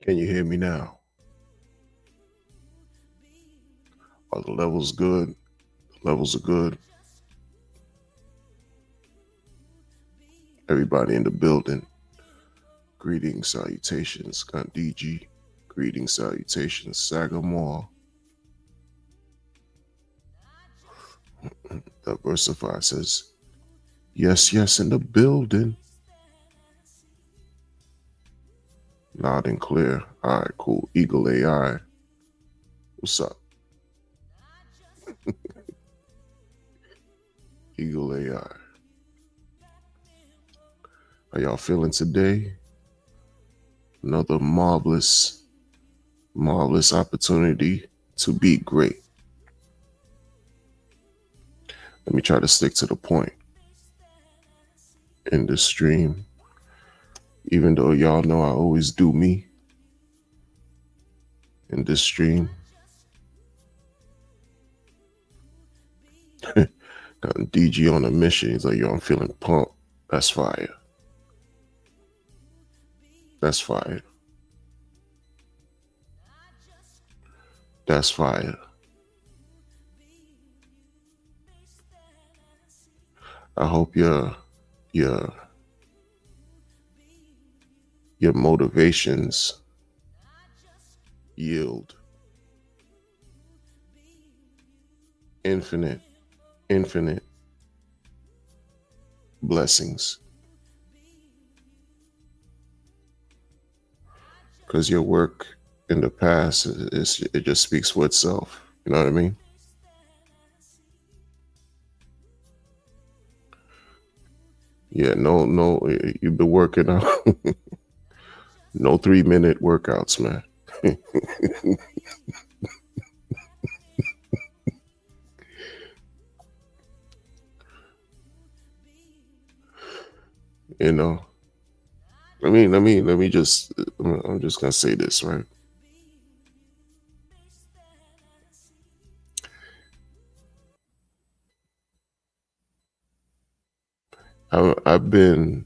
Can you hear me now? Are the levels good? The levels are good. Everybody in the building. Greetings, salutations, Kandiji. Greetings, salutations, Sagamore. Diversify says, yes, yes, in the building. Loud and clear. All right, cool. Eagle AI. What's up? Eagle AI. How y'all feeling today? Another marvelous opportunity to be great. Let me try to stick to the point in this stream. Even though y'all know I always do me in this stream. Got DG on a mission. He's like, yo, I'm feeling pumped. That's fire. That's fire. That's fire. I hope your motivations yield infinite blessings. Because your work in the past, it just speaks for itself. You know what I mean? Yeah, no, you've been working out. No 3-minute workouts, man. You know, let me just, I'm just gonna say this, right? I've been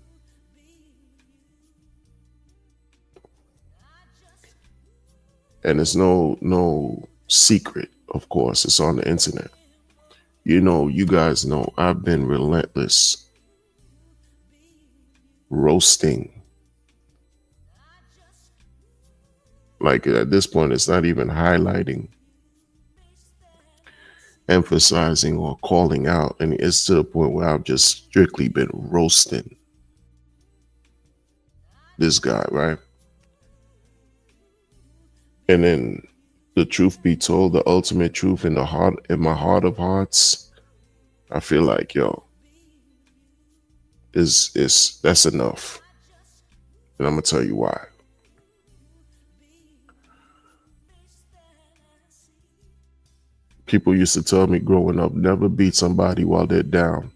and it's no secret, of course, it's on the internet. You know, you guys know I've been relentless roasting. Like at this point, it's not even highlighting, emphasizing, or calling out. And it's to the point where I've just strictly been roasting this guy, right? And then the truth be told, the ultimate truth in my heart of hearts, I feel like, yo, that's enough. And I'm gonna tell you why. People used to tell me growing up, never beat somebody while they're down.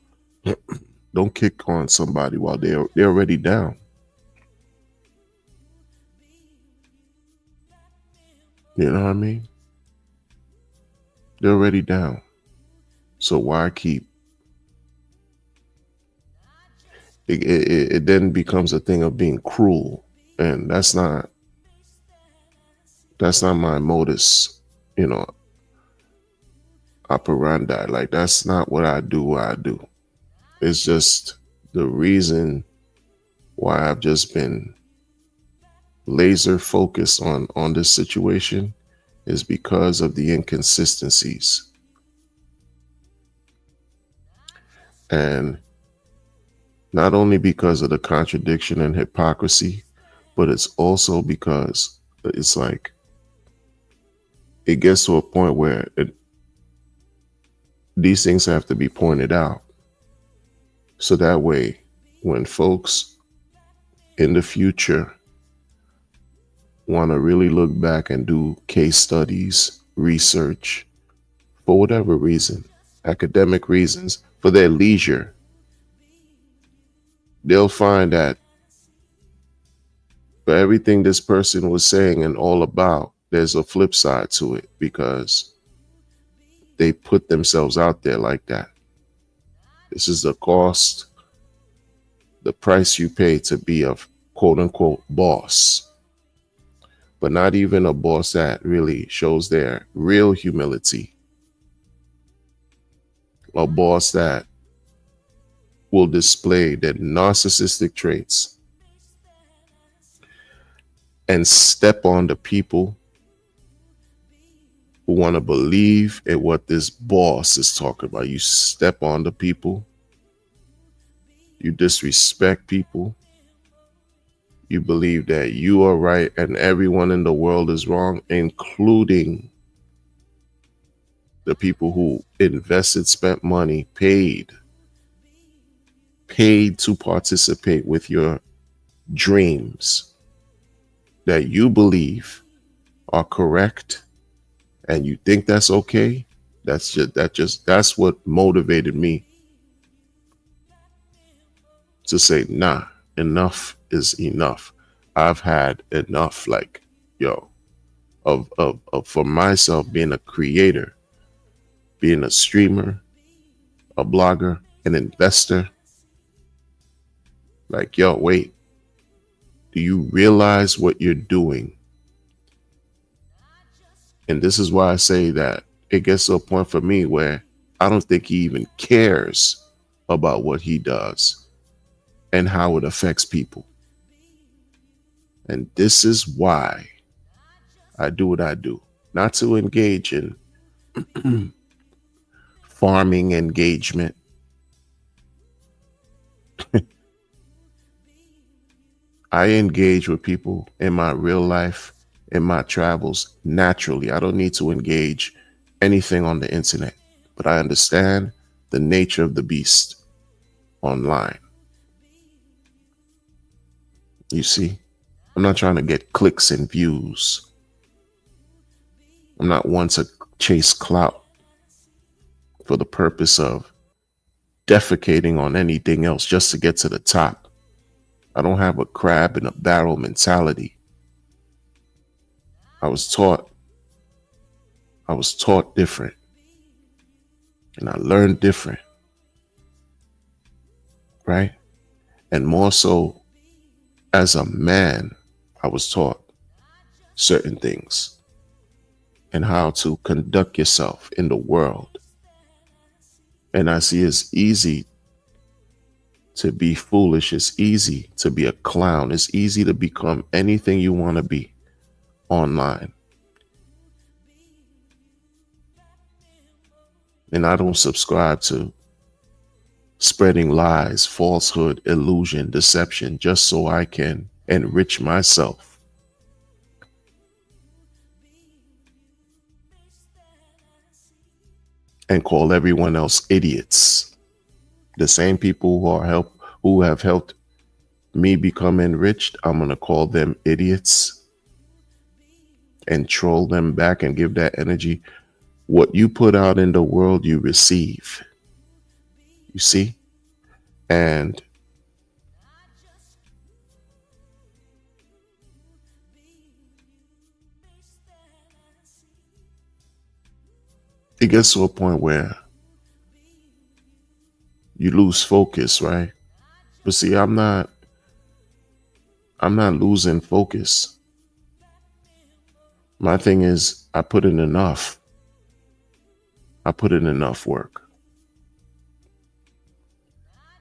Don't kick on somebody while they're already down. You know what I mean? They're already down. So why keep? It then becomes a thing of being cruel, and that's not my modus, operandi. Like that's not what I do. What I do. It's just the reason why I've just been laser focused on this situation is because of the inconsistencies. And not only because of the contradiction and hypocrisy, but it's also because it's like it gets to a point where these things have to be pointed out. So that way, when folks in the future want to really look back and do case studies, research, for whatever reason, academic reasons, for their leisure, they'll find that for everything this person was saying and all about, there's a flip side to it because they put themselves out there like that. This is the cost, the price you pay to be a quote unquote boss. but not even a boss that really shows their real humility. A boss that will display their narcissistic traits and step on the people who want to believe in what this boss is talking about. You step on the people, you disrespect people, you believe that you are right and everyone in the world is wrong, including the people who invested, spent money, paid to participate with your dreams that you believe are correct, and you think that's okay. That's what motivated me to say, nah, enough is enough. I've had enough, like, yo, of for myself being a creator, being a streamer, a blogger, an investor. Like, yo, wait, do you realize what you're doing? And this is why I say that it gets to a point for me where I don't think he even cares about what he does and how it affects people. And this is why I do what I do. Not to engage in farming engagement. I engage with people in my real life, in my travels, naturally. I don't need to engage anything on the internet, but I understand the nature of the beast online. You see, I'm not trying to get clicks and views. I'm not one to chase clout for the purpose of defecating on anything else just to get to the top. I don't have a crab in a barrel mentality. I was taught different, and I learned different, right? And more so, as a man, I was taught certain things and how to conduct yourself in the world. And I see it's easy to be foolish. It's easy to be a clown. It's easy to become anything you want to be online. And I don't subscribe to spreading lies, falsehood, illusion, deception, just so I can enrich myself. And call everyone else idiots. The same people who have helped me become enriched, I'm going to call them idiots and troll them back and give that energy. What you put out in the world, you receive. You see? And it gets to a point where you lose focus, right? But see, I'm not losing focus. My thing is, I put in enough. I put in enough work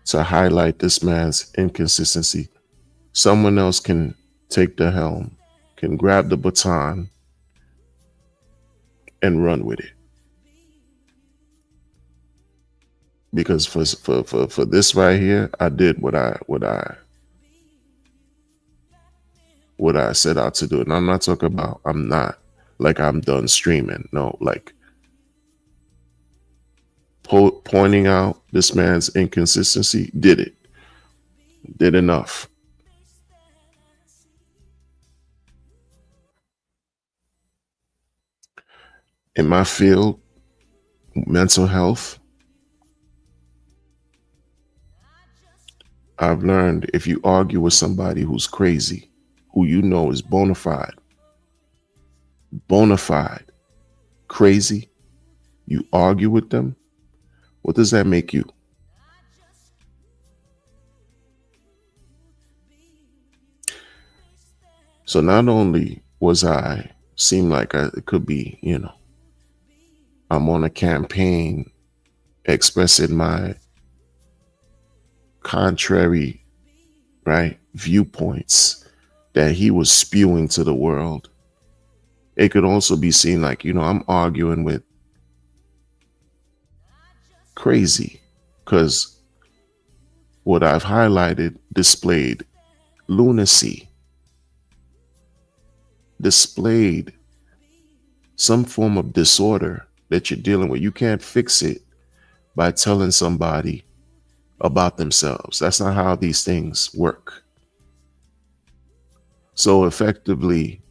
to highlight this man's inconsistency. Someone else can take the helm, can grab the baton and run with it. Because for this right here, I did what I set out to do. And I'm not talking about, I'm not like I'm done streaming. No, like pointing out this man's inconsistency, did enough. In my field, mental health, I've learned if you argue with somebody who's crazy, who you know is bona fide, crazy, you argue with them, what does that make you? So not only was I seem like it could be, I'm on a campaign expressing my contrary, right, viewpoints that he was spewing to the world. It could also be seen like, I'm arguing with crazy because what I've highlighted displayed lunacy, displayed some form of disorder that you're dealing with. You can't fix it by telling somebody about themselves. That's not how these things work. So effectively,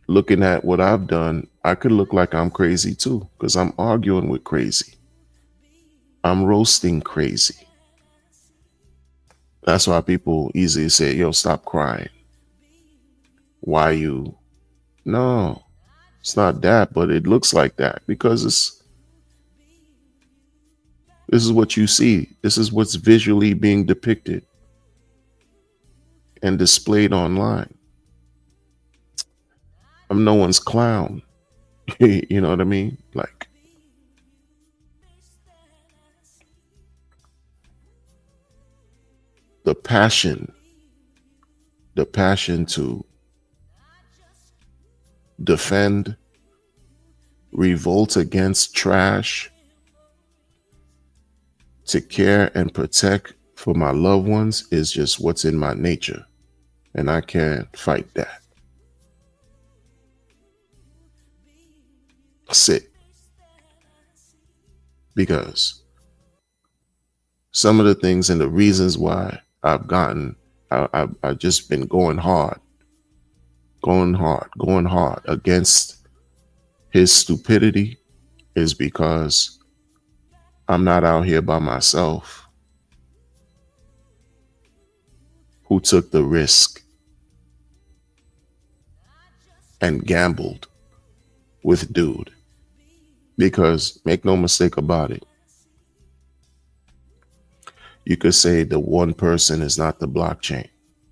looking at what I've done, I could look like I'm crazy too, because I'm arguing with crazy. I'm roasting crazy. That's why people easily say, yo, stop crying. Why you? No, it's not that, but it looks like that because this is what you see. This is what's visually being depicted and displayed online. I'm no one's clown. You know what I mean? Like, the passion, the passion to defend, revolt against trash, to care and protect for my loved ones is just what's in my nature. And I can't fight that. Sit. Because some of the things and the reasons why I've just been going hard against his stupidity is because I'm not out here by myself. Who took the risk and gambled with dude? Because make no mistake about it, you could say the one person is not the blockchain.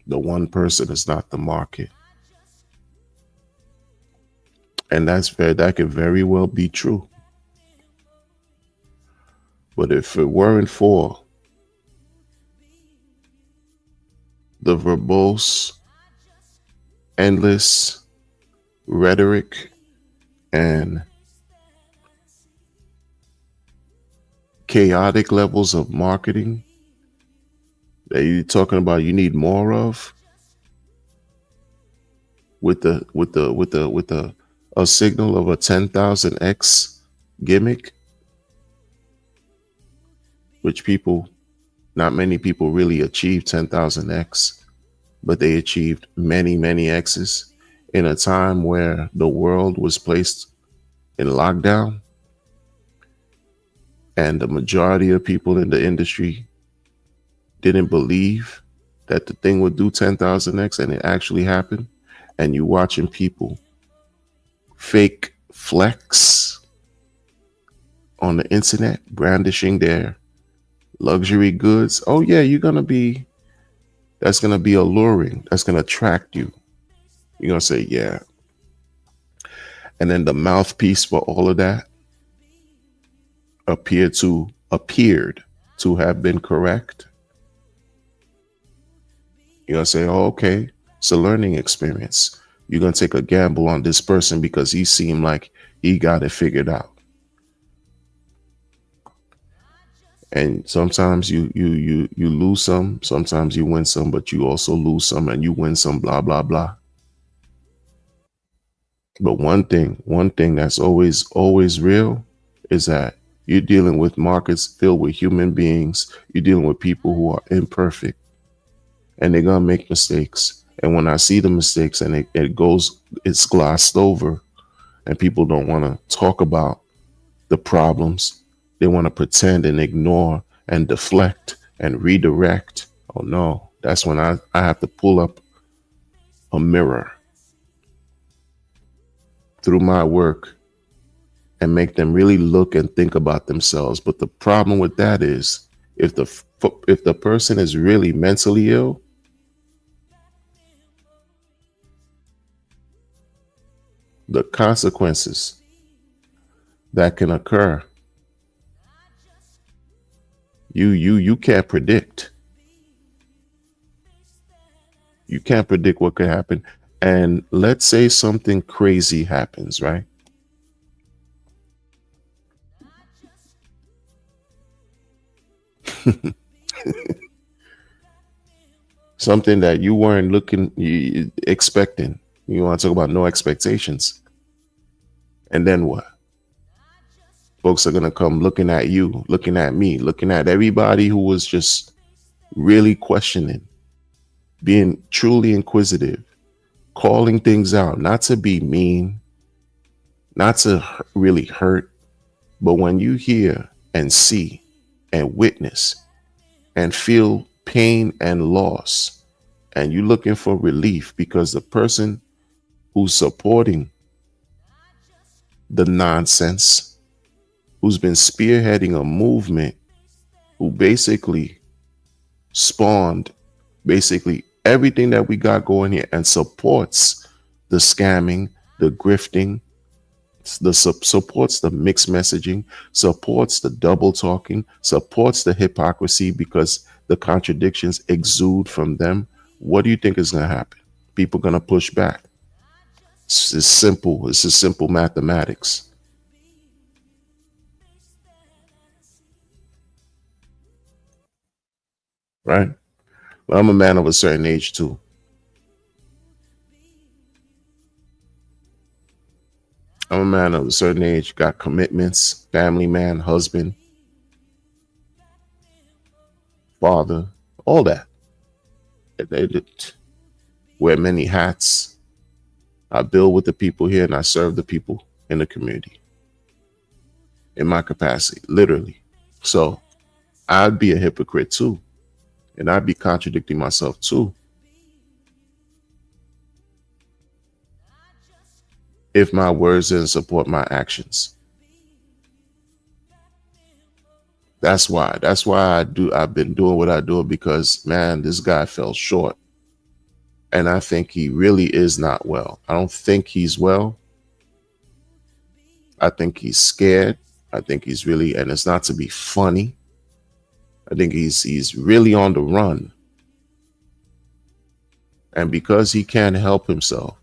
The one person is not the market. And that could very well be true. But if it weren't for the verbose, endless rhetoric and chaotic levels of marketing that you're talking about, you need more of with a signal of a 10,000x gimmick, which not many people really achieve 10,000x, but they achieved many, many X's in a time where the world was placed in lockdown. And the majority of people in the industry didn't believe that the thing would do 10,000x, and it actually happened. And you watching people fake flex on the internet, brandishing their luxury goods. Oh yeah, that's going to be alluring. That's going to attract you. You're going to say, yeah. And then the mouthpiece for all of that appeared to have been correct. You're going to say, oh, okay, it's a learning experience. You're going to take a gamble on this person because he seemed like he got it figured out. And sometimes you lose some, sometimes you win some, but you also lose some and you win some, blah, blah, blah. But one thing that's always real is that you're dealing with markets filled with human beings. You're dealing with people who are imperfect and they're going to make mistakes. And when I see the mistakes and it's glossed over and people don't want to talk about the problems, they want to pretend and ignore and deflect and redirect. Oh no, that's when I have to pull up a mirror through my work and make them really look and think about themselves. But the problem with that is if the person is really mentally ill, the consequences that can occur, you can't predict. You can't predict what could happen. And let's say something crazy happens, right? Something that you weren't expecting. You want to talk about no expectations. And then what? Folks are going to come looking at you, looking at me, looking at everybody who was just really questioning, being truly inquisitive, calling things out, not to be mean, not to really hurt, but when you hear and see and witness and feel pain and loss, and you're looking for relief because the person who's supporting the nonsense, who's been spearheading a movement, who basically spawned basically everything that we got going here and supports the scamming, the grifting, supports the mixed messaging, supports the double talking, supports the hypocrisy because the contradictions exude from them. What do you think is going to happen? People going to push back. It's simple. It's a simple mathematics. Right? Well, I'm a man of a certain age too. I'm a man of a certain age, got commitments, family man, husband, father, all that. They wear many hats. I build with the people here and I serve the people in the community in my capacity, literally. So I'd be a hypocrite too. And I'd be contradicting myself too if my words didn't support my actions. That's why. That's why I've been doing what I do, because man, this guy fell short. And I think he really is not well. I don't think he's well. I think he's scared. I think he's really, and it's not to be funny. I think he's really on the run. And because he can't help himself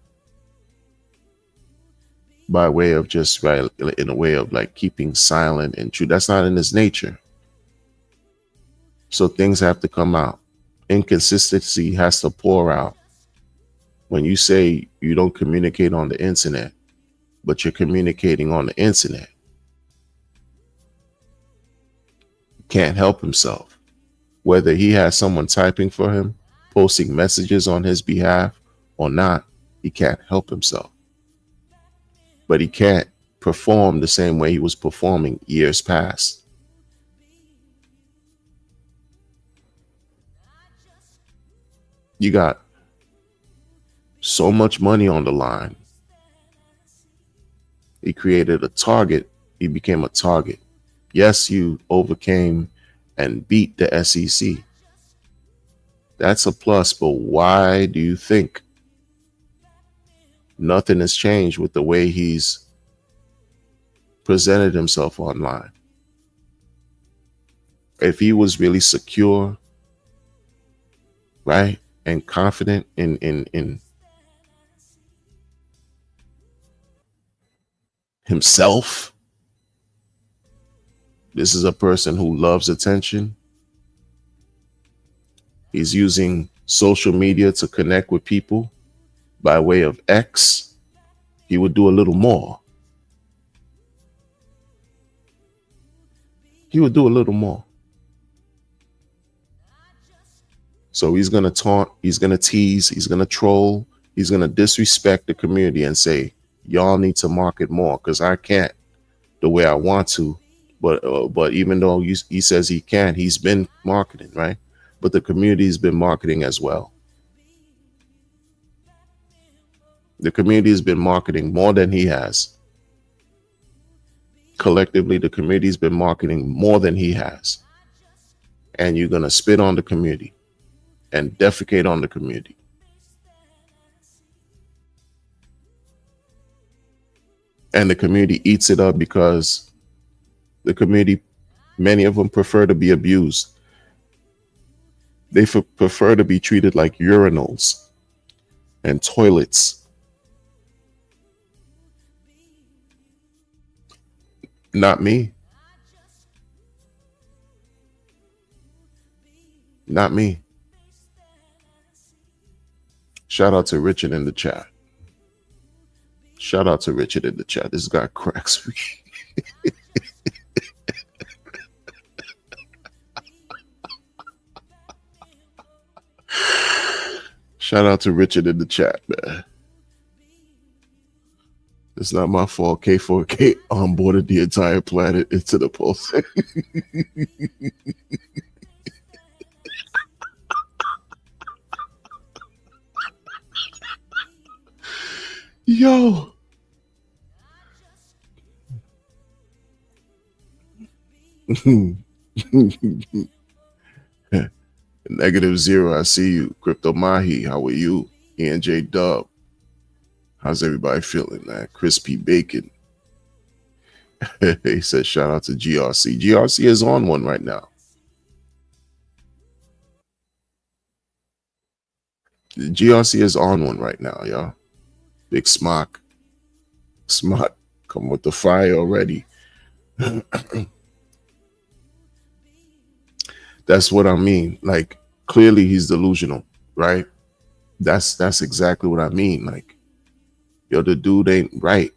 by way of just right in a way of like keeping silent and true, that's not in his nature. So things have to come out. Inconsistency has to pour out. When you say you don't communicate on the internet, but you're communicating on the internet, can't help himself. Whether he has someone typing for him, posting messages on his behalf or not, he can't help himself. But he can't perform the same way he was performing years past. You got so much money on the line. He created a target. He became a target. Yes, you overcame and beat the SEC. That's a plus, but why do you think nothing has changed with the way he's presented himself online? If he was really secure, right, and confident in himself, this is a person who loves attention. He's using social media to connect with people by way of X. He would do a little more. He would do a little more. So he's going to taunt, he's going to tease, he's going to troll, he's going to disrespect the community and say, y'all need to market more because I can't the way I want to. But even though he says he can, he's been marketing, right? But the community's been marketing as well. The community has been marketing more than he has. Collectively, the community's been marketing more than he has. And you're going to spit on the community and defecate on the community. and the community eats it up because the community, many of them prefer to be abused. They prefer to be treated like urinals and toilets. Not me. Not me. Shout out to Richard in the chat. Shout out to Richard in the chat. This guy cracks me. Shout out to Richard in the chat, man. It's not my fault. K4K onboarded the entire planet into the pulse. Yo. -0, I see you. Crypto Mahi, how are you? ENJ Dub. How's everybody feeling, man? Crispy Bacon. He said, shout out to GRC. GRC is on one right now. The GRC is on one right now, y'all. Big Smock. Smock, come with the fire already. That's what I mean. Like, clearly he's delusional, right? That's exactly what I mean. Like, yo, the dude ain't right.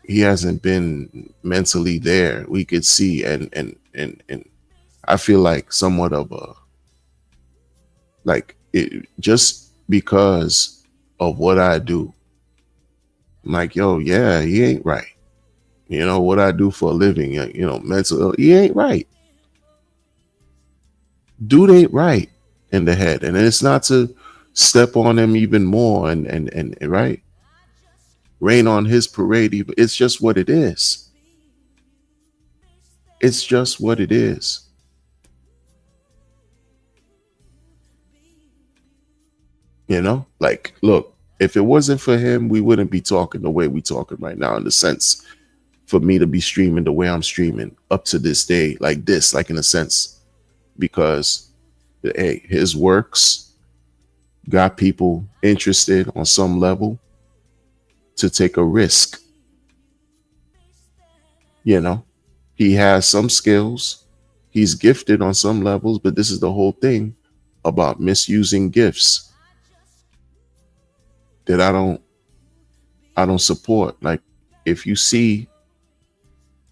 He hasn't been mentally there. We could see, and I feel like somewhat of a, like, it just because of what I do. I'm like, yo, yeah, he ain't right. You know what I do for a living, you know, mental, he ain't right. Dude ain't right in the head. And it's not to step on him even more and right, rain on his parade. It's just what it is. It's just what it is. You know, like, look, if it wasn't for him, we wouldn't be talking the way we talking right now, in the sense for me to be streaming the way I'm streaming up to this day, like this, like in a sense, because hey, his works got people interested on some level to take a risk. You know, he has some skills, he's gifted on some levels, but this is the whole thing about misusing gifts that I don't support. Like, if you see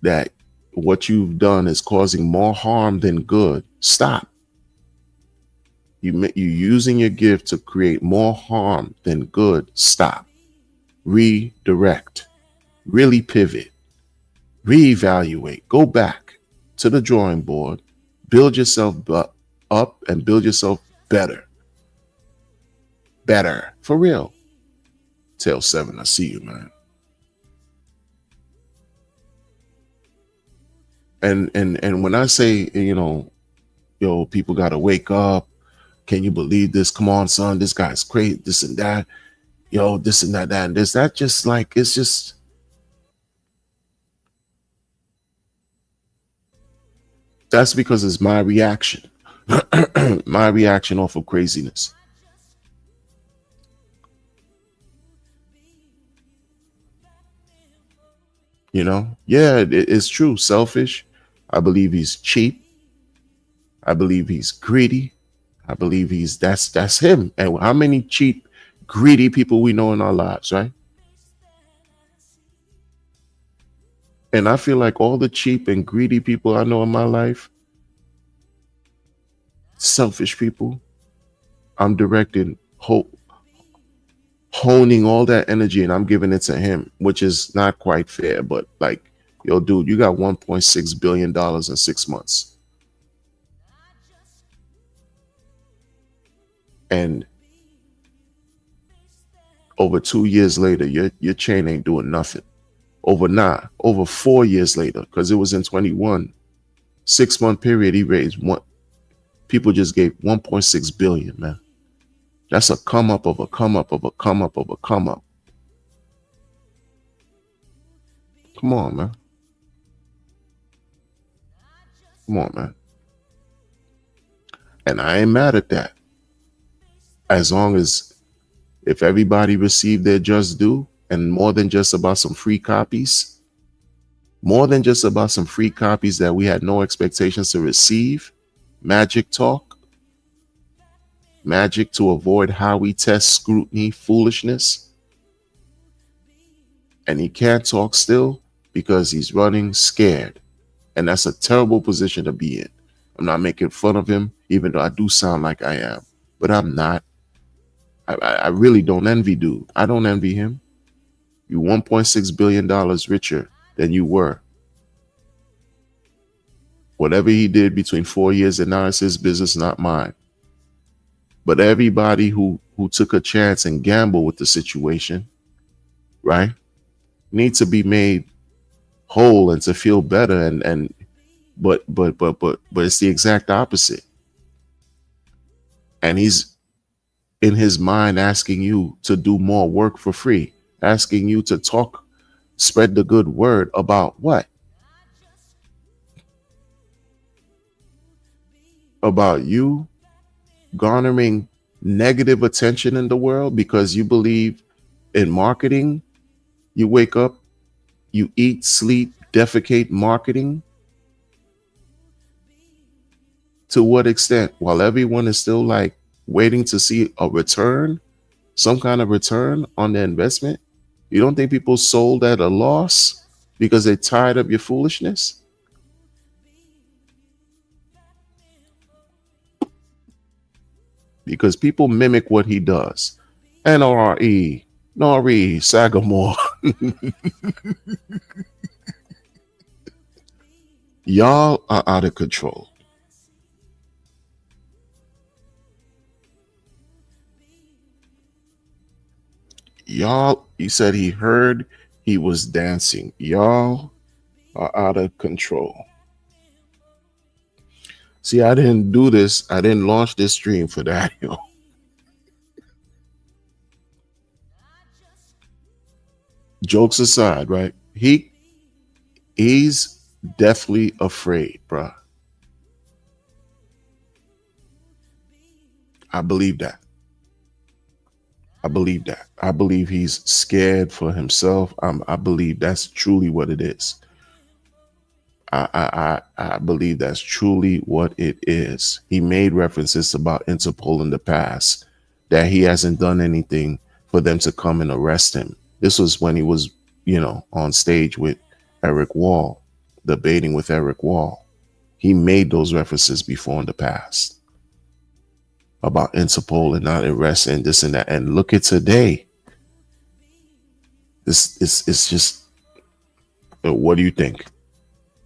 that what you've done is causing more harm than good, stop. You using your gift to create more harm than good, stop. Redirect. Really pivot. Reevaluate. Go back to the drawing board. Build yourself up and build yourself better. Better. For real. Tail 7, I see you, man. And when I say, you know, yo, people gotta wake up. Can you believe this? Come on, son, this guy's crazy, this and that. Yo, this and that, and this. That just like, it's just, that's because it's my reaction. My reaction off of craziness. You know, yeah, it's true. Selfish. I believe he's cheap. I believe he's greedy. I believe that's him. And how many cheap, greedy people we know in our lives, right? And I feel like all the cheap and greedy people I know in my life, selfish people, I'm directing, honing all that energy, and I'm giving it to him, which is not quite fair. But like, yo, dude, you got $1.6 billion in 6 months. And over 2 years later, your chain ain't doing nothing. Over 4 years later, because it was in 21, 6 month period, he raised one. People just gave 1.6 billion, man. That's a come up of a come up of a come up of a come up. Come on, man. Come on, man. And I ain't mad at that. As long as if everybody received their just due and more than just about some free copies, more than just about some free copies that we had no expectations to receive, magic talk, magic to avoid how we test scrutiny, foolishness. And he can't talk still because he's running scared. And that's a terrible position to be in. I'm not making fun of him, even though I do sound like I am, but I'm not. I really don't envy dude. I don't envy him. You $1.6 billion richer than you were. Whatever he did between 4 years and now, it's his business, not mine. But everybody who took a chance and gambled with the situation, right, needs to be made whole and to feel better. But it's the exact opposite. And he's in his mind asking you to do more work for free, asking you to talk, spread the good word about what? About you garnering negative attention in the world because you believe in marketing. You wake up, you eat, sleep, defecate marketing. To what extent? While everyone is still like waiting to see a return, some kind of return on their investment. You don't think people sold at a loss because they're tired of your foolishness? Because people mimic what he does. NRE, Nori, Sagamore. Y'all are out of control. Y'all, he said he heard he was dancing. Y'all are out of control. See, I didn't do this. I didn't launch this stream for that, yo. Jokes aside, right? He's deathly afraid, bruh. I believe that. I believe that. I believe he's scared for himself. I believe that's truly what it is. I believe that's truly what it is. He made references about Interpol in the past that he hasn't done anything for them to come and arrest him. This was when he was, on stage with Eric Wall, debating with Eric Wall. He made those references before in the past about Interpol and not arresting this and that. And look at today. This it's just, what do you think?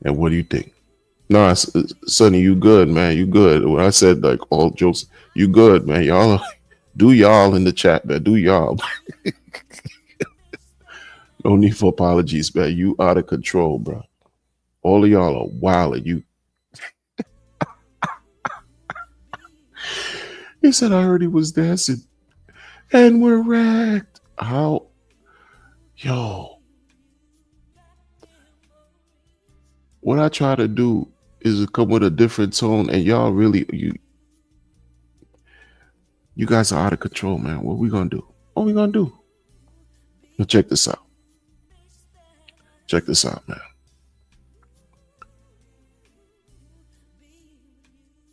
And what do you think? No, Sonny, you good, man. You good. When I said like all jokes, you good, man. Y'all do y'all in the chat, man. Do y'all. No need for apologies, man. You out of control, bro. All of y'all are wild and you. He said I heard he was dancing. And we're wrecked. How? Yo. What I try to do is to come with a different tone, and y'all really you guys are out of control, man. What we gonna do? What we gonna do? Now check this out. Check this out, man.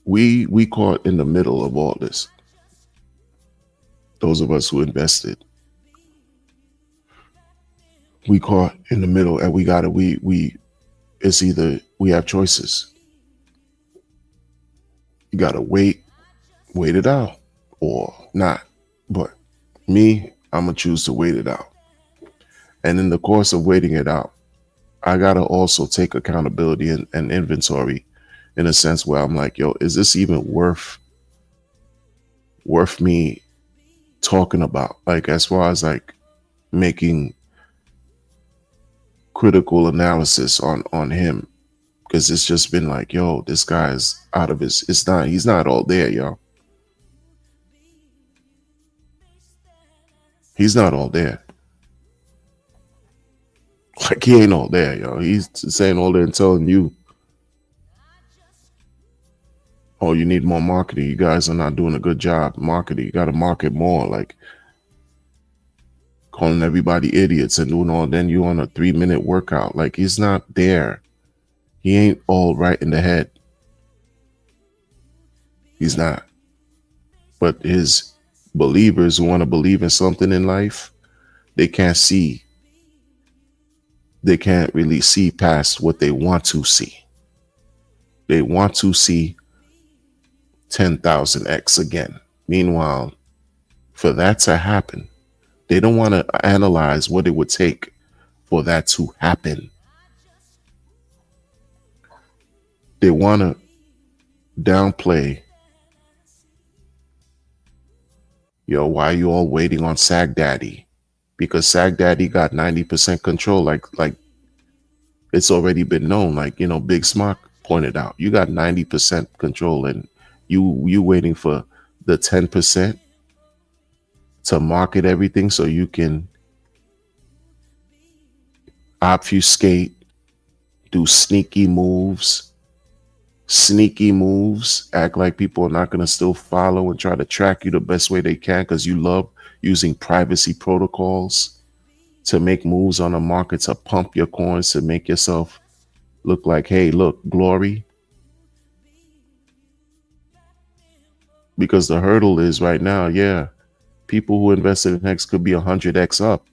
We caught in the middle of all this. Those of us who invested, we caught in the middle, and we gotta it's either we have choices. You gotta wait it out or not. But me, I'm gonna choose to wait it out. And in the course of waiting it out, I gotta also take accountability and inventory in a sense where I'm like, yo, is this even worth me talking about? Like, as far as like making critical analysis on him, because it's just been like, yo, this guy's out of he's not all there, y'all. He's not all there. Like he ain't all there, yo. He's saying all that and telling you, oh, you need more marketing. You guys are not doing a good job marketing. You got to market more. Like calling everybody idiots and doing all. Then you on a 3-minute workout. Like he's not there. He ain't all right in the head. He's not. But his believers who want to believe in something in life, they can't see. They can't really see past what they want to see. They want to see 10,000x again. Meanwhile, for that to happen, they don't want to analyze what it would take for that to happen. They want to downplay, yo, why are you all waiting on Sag Daddy? Because Sag Daddy got 90% control. Like it's already been known. Like, Big Smock pointed out, you got 90% control and you waiting for the 10% to market everything so you can obfuscate, do sneaky moves, act like people are not going to still follow and try to track you the best way they can because you love using privacy protocols to make moves on the market, to pump your coins, to make yourself look like, hey, look, glory. Because the hurdle is right now, yeah, people who invested in X could be 100x up.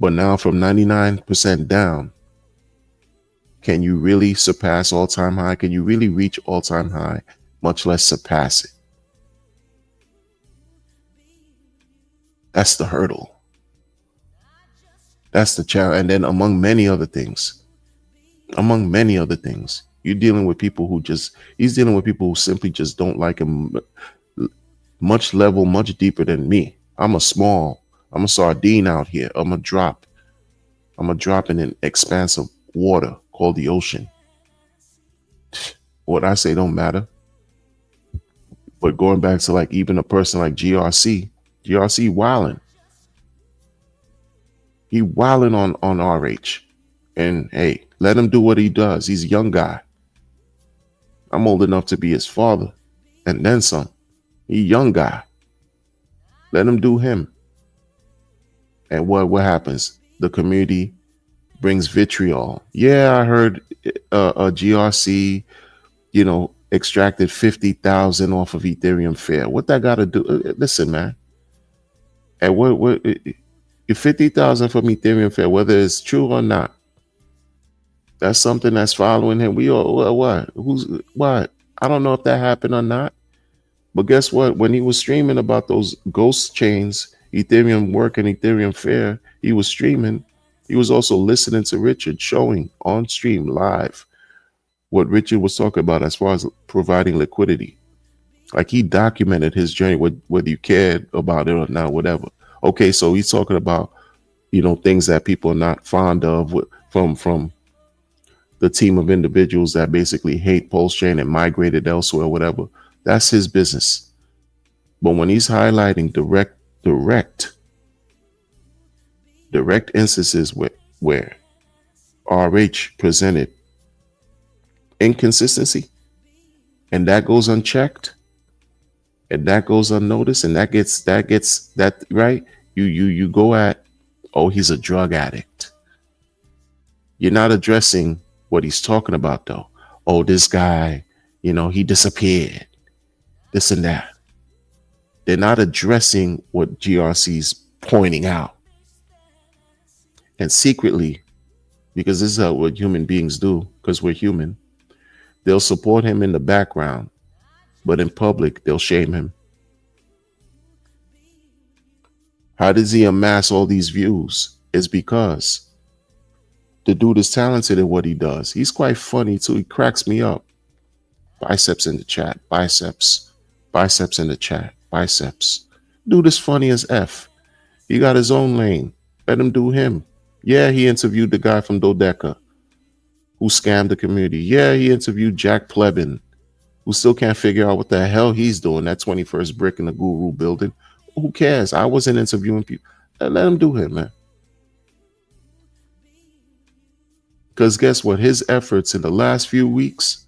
But now from 99% down, can you really surpass all-time high? Can you really reach all-time high, much less surpass it? That's the hurdle. That's the challenge. And then among many other things, you're dealing with people he's dealing with people who simply just don't like him much deeper than me. I'm a sardine out here. I'm a drop in an expanse of water called the ocean. What I say don't matter. But going back to like even a person like GRC wilding. He wilding on RH. And hey, let him do what he does. He's a young guy. I'm old enough to be his father and then some. He's a young guy. Let him do him. And what happens? The community brings vitriol. Yeah, I heard a GRC, extracted 50,000 off of Ethereum Fair. What that got to do? Listen, man. And what 50,000 from Ethereum Fair, whether it's true or not, that's something that's following him. We all what? Who's what? I don't know if that happened or not. But guess what? When he was streaming about those ghost chains, Ethereum Work and Ethereum Fair, he was streaming. He was also listening to Richard showing on stream live what Richard was talking about as far as providing liquidity. Like he documented his journey, whether you cared about it or not, whatever. Okay, so he's talking about, things that people are not fond of from the team of individuals that basically hate Pulse Chain and migrated elsewhere, whatever. That's his business. But when he's highlighting direct instances where RH presented inconsistency, and that goes unchecked, and that goes unnoticed, and that gets that right, you go at, oh, he's a drug addict. You're not addressing what he's talking about though. Oh, this guy, he disappeared, this and that. They're not addressing what GRC's pointing out. And secretly, because this is what human beings do, because we're human, they'll support him in the background, but in public, they'll shame him. How does he amass all these views? It's because the dude is talented at what he does. He's quite funny too. He cracks me up. Biceps in the chat. Biceps in the chat. Biceps. Dude is funny as F. He got his own lane. Let him do him. Yeah, he interviewed the guy from Dodeca who scammed the community. Yeah, he interviewed Jack Plebin, who still can't figure out what the hell he's doing, that 21st brick in the Guru building. Who cares? I wasn't interviewing people. Let him do him, man. Because guess what? His efforts in the last few weeks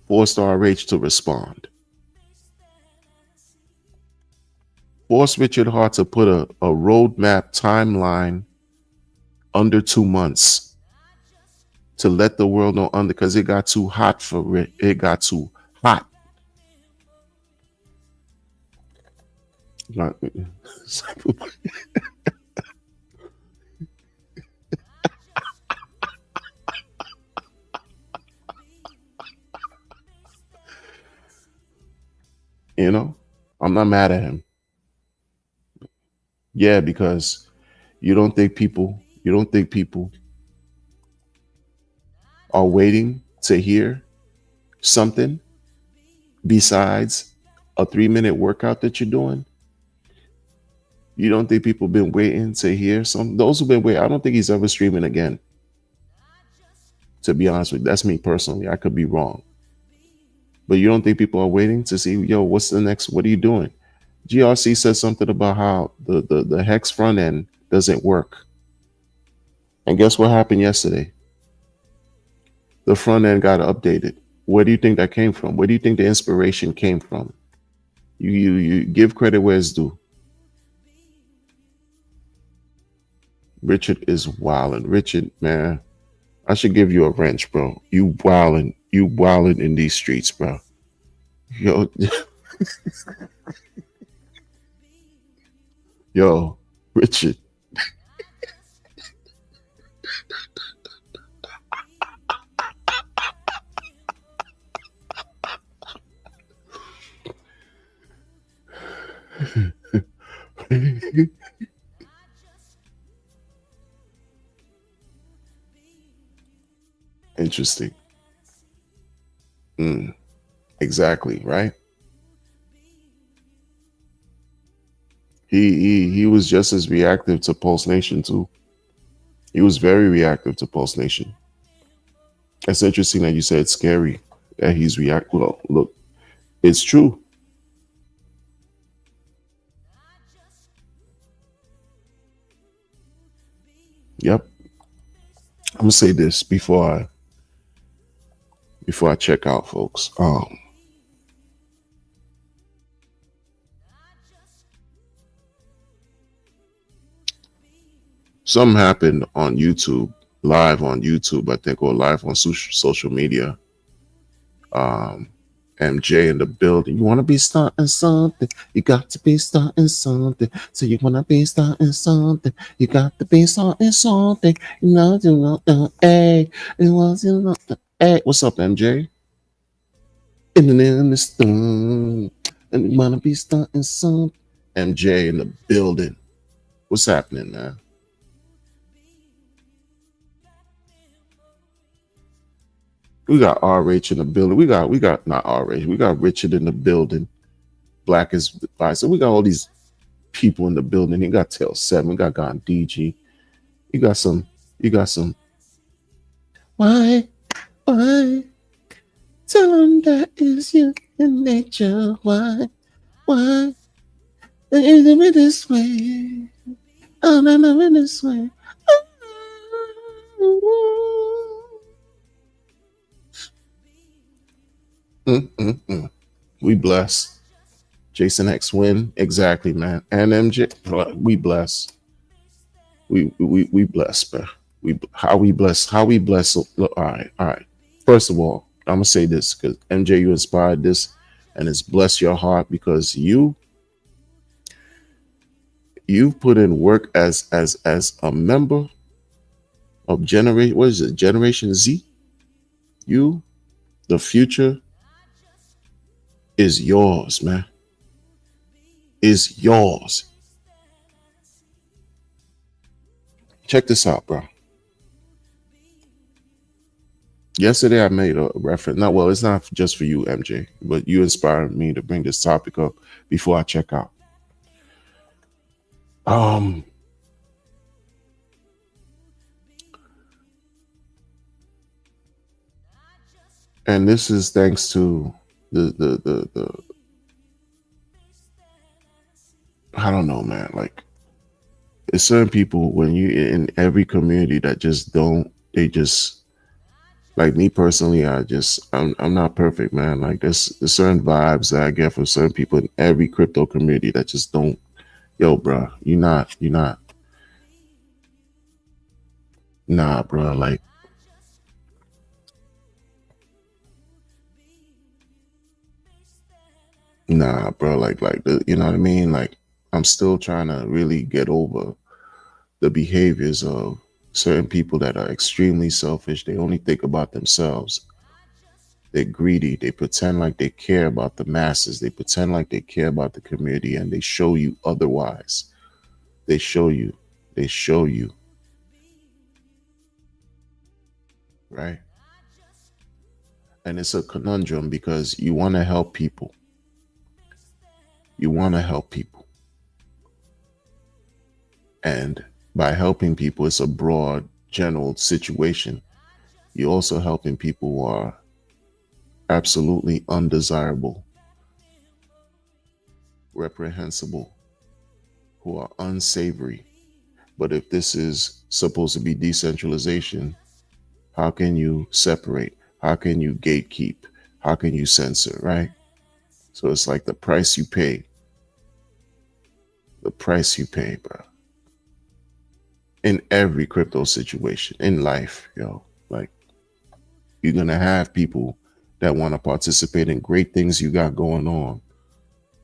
forced RH to respond. Forced Richard Hart to put a roadmap timeline under 2 months to let the world know under, because it got too hot for it. It got too hot. Not- you know, I'm not mad at him. Yeah, because you don't think people are waiting to hear something besides a 3 minute workout that you're doing. You don't think people been waiting to hear some? Those who've been waiting, I don't think he's ever streaming again. To be honest with you, that's me personally. I could be wrong, but you don't think people are waiting to see, yo, what's the next? What are you doing? GRC said something about how the hex front end doesn't work, and guess what happened yesterday? The front end got updated. Where do you think that came from? Where do you think the inspiration came from? You give credit where it's due. Richard is wilding. Richard, man, I should give you a wrench, bro. You wilding in these streets, bro. Yo, yo, Richard. Interesting. Mm, exactly, right? He was just as reactive to Pulse Nation too. He was very reactive to Pulse Nation. It's interesting that you said it's scary that he's react. Well, look, it's true. Yep. I'm gonna say this before I check out, folks. Something happened on YouTube, live on YouTube, I think, or live on social media. Um, MJ in the building. You want to be starting something? You got to be starting something. So you want to be starting something? You got to be starting something. Hey, it was you know the hey. What's up, MJ? In the storm, and you want to be starting something? MJ in the building. What's happening, man? We got RH in the building. We got not RH. We got Richard in the building. Black is by. So we got all these people in the building. You got Tail Seven. We got Gon DG. You got some. You got some. Why? Why? Tell them that is you in nature. Why? Why? Is it this way? Oh, no, no, in this way. Mm. We bless. Jason X win. Exactly, man. And MJ. We bless. We bless, bro. How we bless. Look, all right. First of all, I'm gonna say this because MJ, you inspired this, and it's bless your heart because you've put in work as a member of generation. What is it? Generation Z. You, the future is yours, man. Is yours. Check this out, bro. Yesterday I made a reference. Not well, it's not just for you, MJ, but you inspired me to bring this topic up before I check out. Um, and this is thanks to the I don't know, man. Like There's certain people when you in every community that just don't. They just like me personally. I'm not perfect, man. Like there's certain vibes that I get from certain people in every crypto community that just don't. Yo, bro, you not. Nah, bro. Like nah, bro. You know what I mean? Like I'm still trying to really get over the behaviors of certain people that are extremely selfish. They only think about themselves. They're greedy. They pretend like they care about the masses. They pretend like they care about the community, and they show you otherwise. They show you. They show you, right? And it's a conundrum because you want to help people. You want to help people. And by helping people, it's a broad, general situation. You're also helping people who are absolutely undesirable, reprehensible, who are unsavory. But if this is supposed to be decentralization, how can you separate? How can you gatekeep? How can you censor, right? So it's like the price you pay, bro. In every crypto situation in life, yo, like you're gonna have people that want to participate in great things you got going on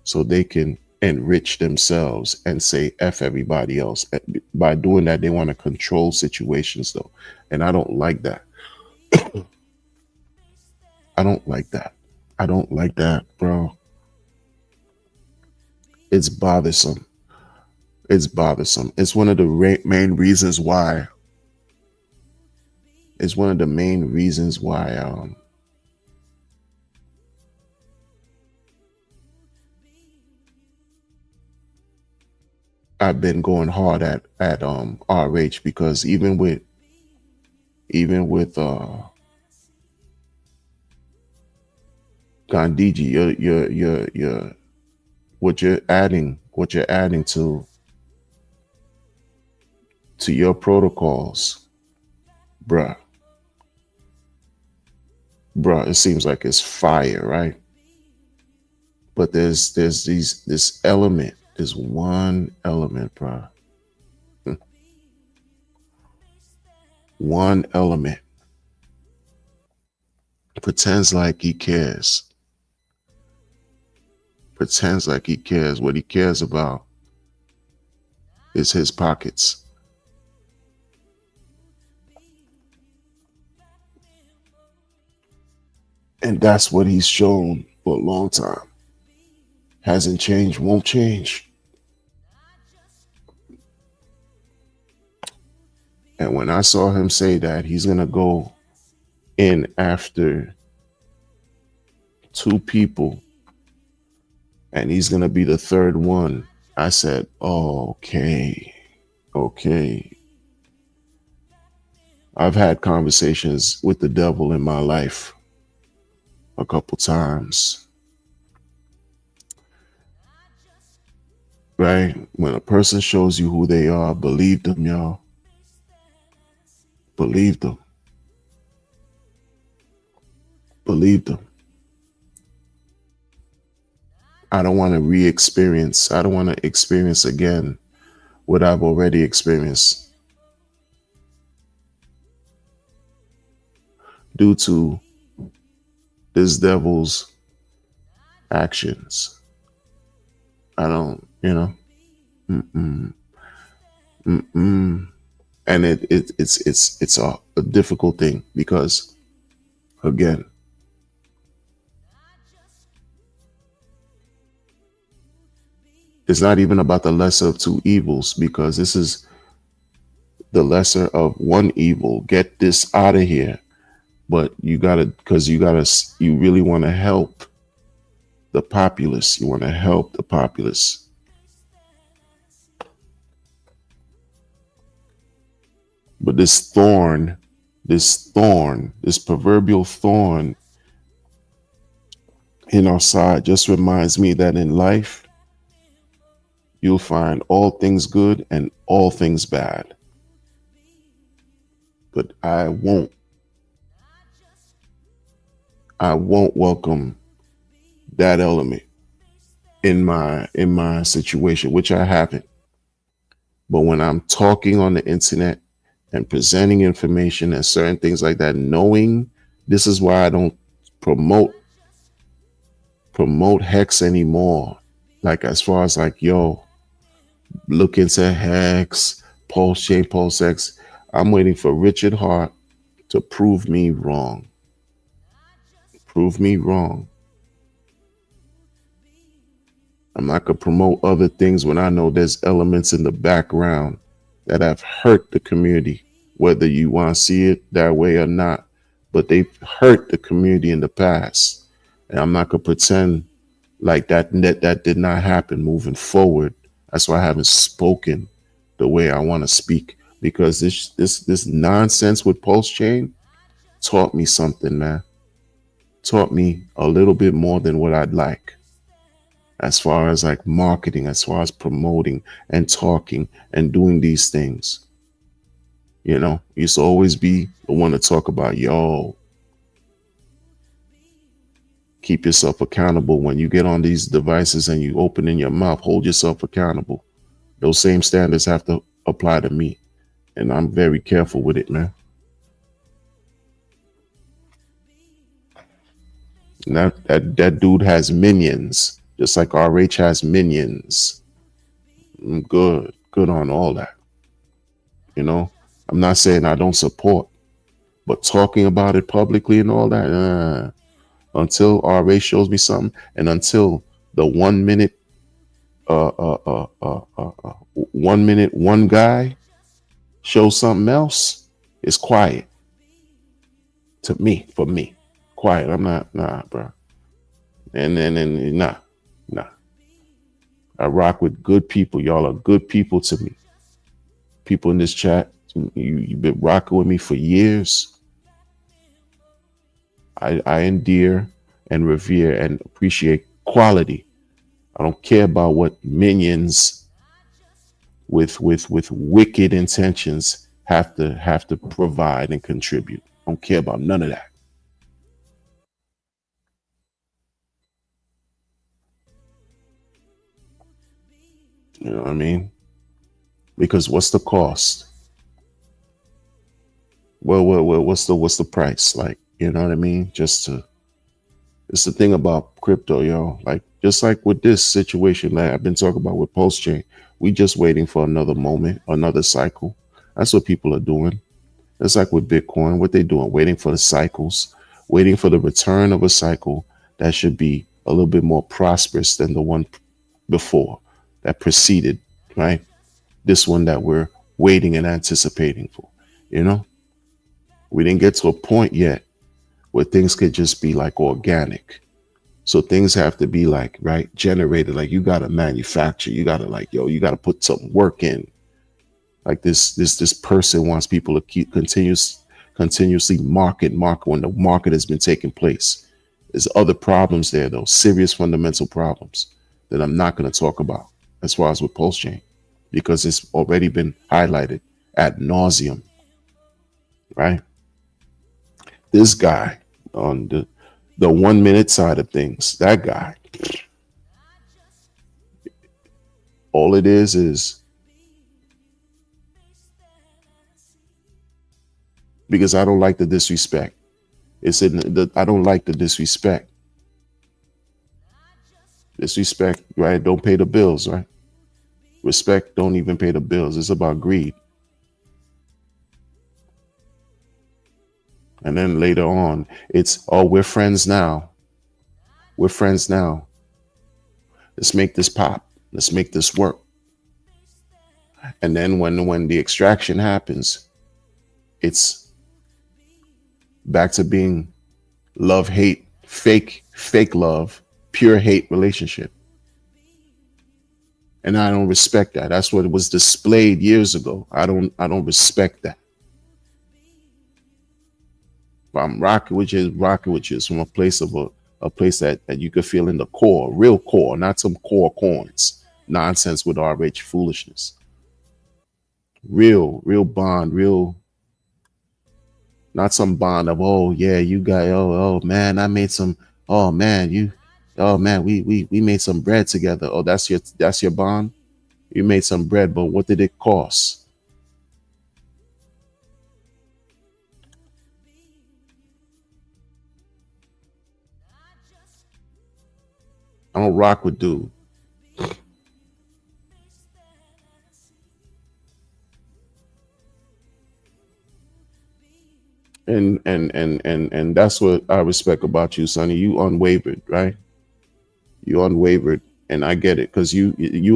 so they can enrich themselves and say F everybody else. By doing that, they want to control situations though. And I don't like that. I don't like that. I don't like that, bro. It's bothersome. It's bothersome. It's one of the main reasons why. It's one of the main reasons why I've been going hard at RH because even with Gandhiji, you're what you're adding to your protocols, bruh, bruh. It seems like it's fire, right? But there's this element, this one element, bruh, one element pretends like he cares, pretends like he cares. What he cares about is his pockets, and that's what he's shown for a long time. Hasn't changed, won't change. And when I saw him say that he's gonna go in after two people and he's gonna be the third one, I said, oh, okay, okay. I've had conversations with the devil in my life a couple times, right? When a person shows you who they are, believe them, y'all. Believe them. Believe them. I don't want to re-experience. I don't want to experience again what I've already experienced due to this devil's actions. I don't, mm-mm, mm-mm. And it's a difficult thing because again, it's not even about the lesser of two evils because this is the lesser of one evil. Get this out of here. But you really want to help the populace. You want to help the populace. But this proverbial thorn in our side just reminds me that in life, you'll find all things good and all things bad. But I won't welcome that element in my situation, which I haven't. But when I'm talking on the internet and presenting information and certain things like that, knowing this is why I don't promote Hex anymore. Like as far as like, yo, look into Hex, Pulse Chain, Pulse X. I'm waiting for Richard Hart to prove me wrong. Prove me wrong. I'm not gonna promote other things when I know there's elements in the background that have hurt the community, whether you want to see it that way or not. But they've hurt the community in the past, and I'm not gonna pretend like that did not happen moving forward. That's why I haven't spoken the way I want to speak, because this nonsense with Pulse Chain taught me something, man. Taught me a little bit more than what I'd like, as far as like marketing, as far as promoting and talking and doing these things. You know, used to always be the one to talk about, yo, keep yourself accountable. When you get on these devices and you open in your mouth, hold yourself accountable. Those same standards have to apply to me. And I'm very careful with it, man. And that dude has minions, just like RH has minions. I'm good on all that. You know, I'm not saying I don't support, but talking about it publicly and all that, until RH shows me something, and until the 1 minute, 1 minute, one guy shows something else, it's quiet to me. For me, quiet. I'm not, nah, bro. And then nah. I rock with good people. Y'all are good people to me. People in this chat, you've been rocking with me for years. I endear and revere and appreciate quality. I don't care about what minions with wicked intentions have to provide and contribute. I don't care about none of that. You know what I mean? Because what's the cost? Well, what's the price? Like, you know what I mean? It's the thing about crypto, yo. Like, just like with this situation that I've been talking about with Pulse Chain, we just waiting for another moment, another cycle. That's what people are doing. It's like with Bitcoin, what they doing, waiting for the cycles, waiting for the return of a cycle that should be a little bit more prosperous than the one before that preceded, right? This one that we're waiting and anticipating for. You know, we didn't get to a point yet where things could just be like organic. So things have to be like, right, generated. Like you got to manufacture, you got to like, yo, you got to put some work in. Like this person wants people to keep continuously market when the market has been taking place. There's other problems there though, serious fundamental problems that I'm not going to talk about as far as with Pulse Chain, because it's already been highlighted ad nauseum, right? This guy on the 1 minute side of things, that guy, all it is because I don't like the disrespect. It's in I don't like the disrespect. Disrespect, right? Don't pay the bills, right? Respect, don't even pay the bills. It's about greed. And then later on, it's, oh, we're friends now. We're friends now. Let's make this pop. Let's make this work. And then when the extraction happens, it's back to being love, hate, fake love, pure hate relationship. And I don't respect that. That's what was displayed years ago. I don't respect that. If I'm rocking with you it's from a place of a place that you could feel in the core, real core, not some core coins. nonsense with RH foolishness. Real bond, real, not some bond of, oh yeah, you got, oh man, I made some, oh man, you, oh man, we made some bread together. Oh, that's your bond. You made some bread, but what did it cost? I don't rock with dude. And that's what I respect about you, Sonny. You unwavered, right? You unwavered, and I get it because you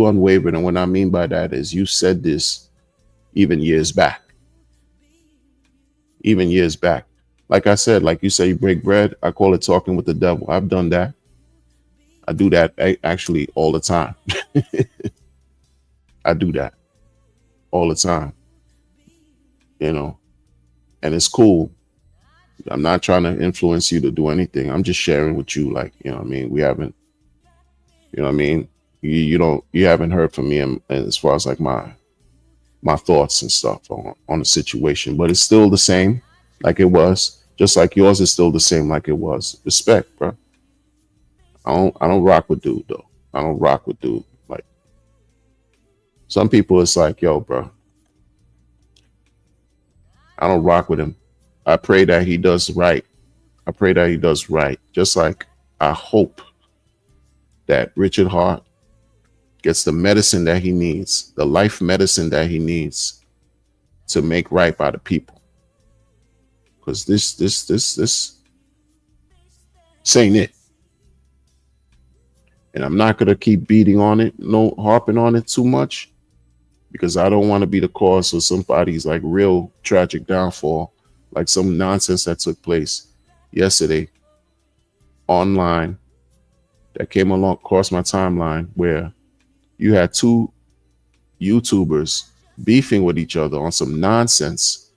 unwavered. And what I mean by that is you said this even years back, even years back. Like I said, like you say, you break bread. I call it talking with the devil. I've done that. I do that actually all the time. I do that all the time, you know, and it's cool. I'm not trying to influence you to do anything. I'm just sharing with you, like, you know what I mean? We haven't, you know what I mean? You haven't heard from me as far as like my thoughts and stuff on the situation, but it's still the same like it was, just like yours is still the same like it was. Respect, bro. I don't rock with dude though. I don't rock with dude. Like some people, it's like, yo, bro, I don't rock with him. I pray that he does right. I pray that he does right. Just like I hope that Richard Hart gets the medicine that he needs, the life medicine that he needs to make right by the people. Because this ain't it. And I'm not gonna keep beating on it, no harping on it too much, because I don't want to be the cause of somebody's like real tragic downfall, like some nonsense that took place yesterday online that came along across my timeline where you had two YouTubers beefing with each other on some nonsense,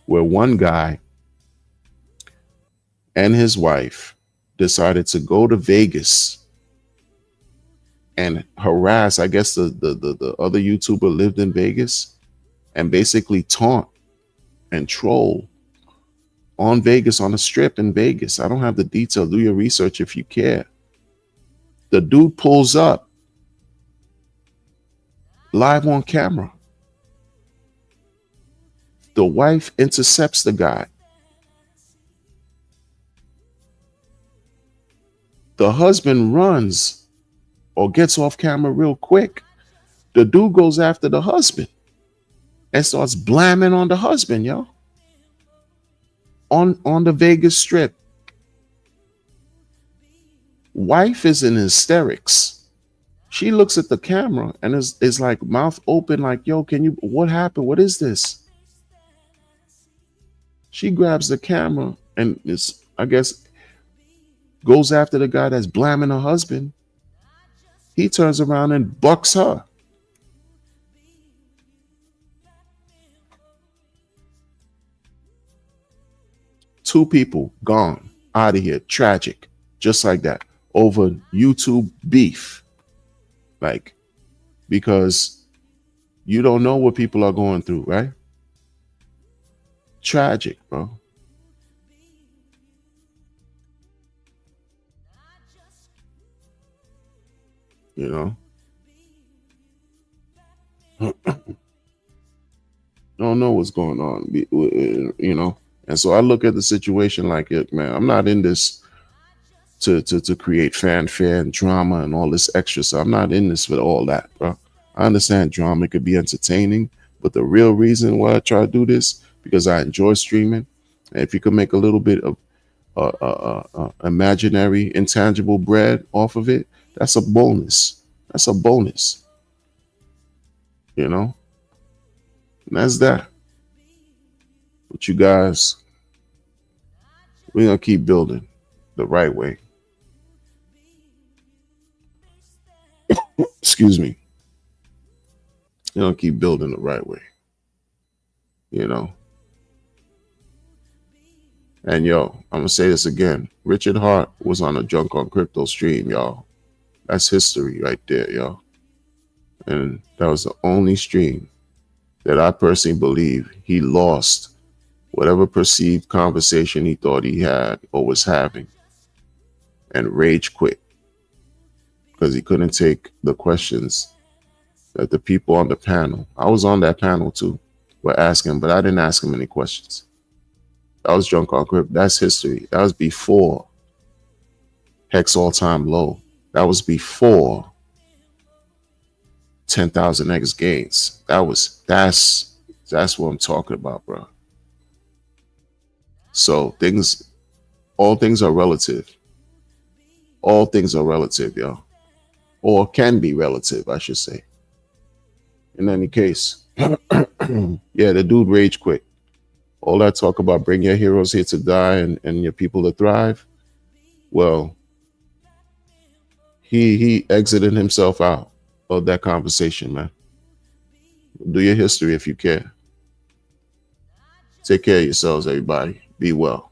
where one guy and his wife decided to go to Vegas and harass, I guess the other YouTuber lived in Vegas, and basically taunt and troll on Vegas, on the strip in Vegas. I don't have the detail. Do your research if you care. The dude pulls up live on camera. The wife intercepts the guy. The husband runs or gets off camera real quick. The dude goes after the husband and starts blamming on the husband, yo. On the Vegas strip. Wife is in hysterics. She looks at the camera and is like mouth open, like, yo, can you, what happened? What is this? She grabs the camera and is, I guess, goes after the guy that's blamming her husband. He turns around and bucks her. Two people gone out of here, tragic, just like that, over YouTube beef. Like, because you don't know what people are going through, right? Tragic, bro. You know, don't know what's going on, you know. And so I look at the situation like it, man. I'm not in this to create fanfare and drama and all this extra stuff. I'm not in this for all that, bro. I understand drama could be entertaining, but the real reason why I try to do this because I enjoy streaming. And if you could make a little bit of imaginary, intangible bread off of it, that's a bonus. That's a bonus, you know. And that's that. But you guys, we're gonna keep building the right way. Excuse me. We're gonna keep building the right way. You know. And yo, I'm gonna say this again. Richard Hart was on a Junk on Crypto stream, y'all. That's history right there, y'all. And that was the only stream that I personally believe he lost whatever perceived conversation he thought he had or was having, and rage quit because he couldn't take the questions that the people on the panel, I was on that panel too, were asking, but I didn't ask him any questions. That was Drunk on Crip. That's history. That was before Hex All Time Low. That was before 10,000X Gains. That's what I'm talking about, bro. So all things are relative. All things are relative, yo. Or can be relative, I should say. In any case, yeah, the dude rage quit. All that talk about bring your heroes here to die and your people to thrive. Well, he exited himself out of that conversation, man. Do your history if you care. Take care of yourselves, everybody. Be well.